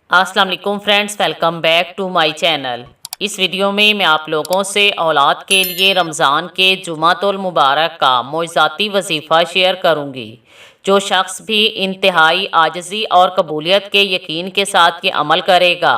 अस्सलाम वालेकुम friends, welcome back to my channel. इस वीडियो में मैं आप लोगों से औलाद के लिए रमज़ान के जुमातुल मुबारक का मोइज़ाती वजीफ़ा शेयर करूंगी। जो शख्स भी इंतहाई आजिज़ी और कबूलियत के यकीन के साथ ये अमल करेगा,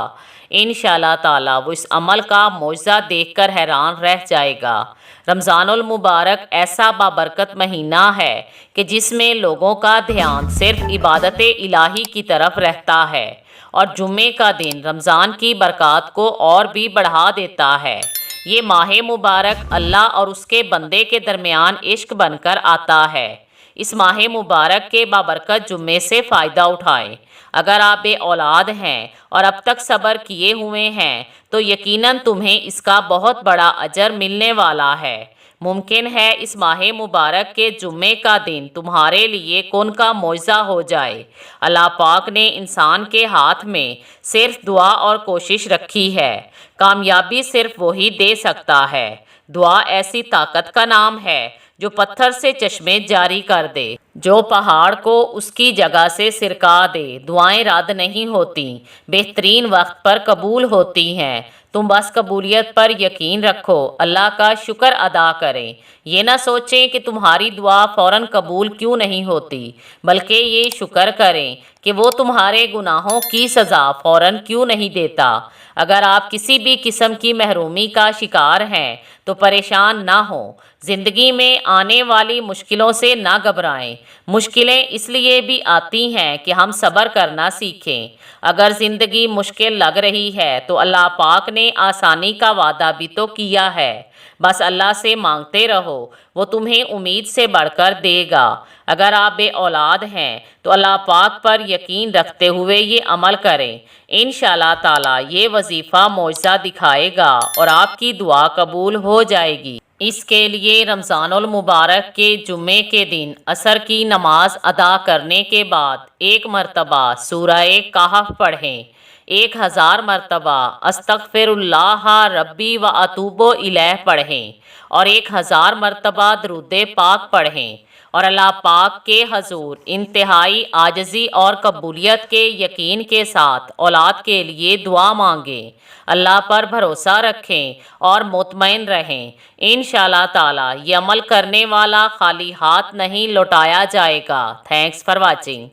इंशाअल्लाह ताला वो इस अमल का मोइज़ा देखकर हैरान रह जाएगा। रमज़ानुल मुबारक ऐसा बाबरकत महीना है कि जिसमें लोगों का ध्यान सिर्फ इबादत इलाही की तरफ रहता है और जुम्मे का दिन रमज़ान की बरक़ात को और भी बढ़ा देता है। ये माह मुबारक अल्लाह और उसके बंदे के दरमियान इश्क बनकर आता है। इस माह मुबारक के बाबरकत जुम्मे से फ़ायदा उठाएं। अगर आप बे औलाद हैं और अब तक सब्र किए हुए हैं तो यकीनन तुम्हें इसका बहुत बड़ा अजर मिलने वाला है। मुमकिन है इस माह मुबारक के जुम्मे का दिन तुम्हारे लिए कौन का मोइज़ा हो जाए। अल्लाह पाक ने इंसान के हाथ में सिर्फ दुआ और कोशिश रखी है। कामयाबी सिर्फ वही दे सकता है। दुआ ऐसी ताकत का नाम है जो पत्थर से चश्मे जारी कर दे, जो पहाड़ को उसकी जगह से सिरका दे। दुआएं रद्द नहीं होती, बेहतरीन वक्त पर कबूल होती हैं। तुम बस कबूलियत पर यकीन रखो, अल्लाह का शुक्र अदा करें। ये ना सोचें कि तुम्हारी दुआ फ़ौरन कबूल क्यों नहीं होती, बल्कि ये शुक्र करें कि वो तुम्हारे गुनाहों की सज़ा फ़ौरन क्यों नहीं देता। अगर आप किसी भी किस्म की महरूमी का शिकार हैं तो परेशान ना हो। ज़िंदगी में आने वाली मुश्किलों से ना घबराएं। मुश्किलें इसलिए भी आती हैं कि हम सब्र करना सीखें। अगर ज़िंदगी मुश्किल लग रही है तो अल्लाह पाक ने आसानी का वादा भी तो किया है। बस अल्लाह से मांगते रहो, वो तुम्हें उम्मीद से बढ़कर देगा। अगर आप बे औलाद हैं तो अल्लाह पाक पर यकीन रखते हुए ये अमल करें। इंशाअल्लाह ताला ये वजीफ़ा मोइज़ा दिखाएगा और आपकी दुआ कबूल हो जाएगी। इसके लिए रमज़ानुल मुबारक के जुम्मे के दिन असर की नमाज अदा करने के बाद 1 मरतबा सूरह कहफ पढ़ें। 1000 मरतबा अस्तग़फ़िरुल्लाह रब्बी व अतूबु इलैह पढ़ें और 1000 मरतबा दरूद पाक पढ़ें और अल्लाह पाक के हजूर इंतहाई आजिज़ी और कबूलियत के यकीन के साथ औलाद के लिए दुआ मांगें। अल्लाह पर भरोसा रखें और मुतमईन रहें। इंशाअल्लाह ताला ये अमल करने वाला खाली हाथ नहीं लौटाया जाएगा। Thanks for watching.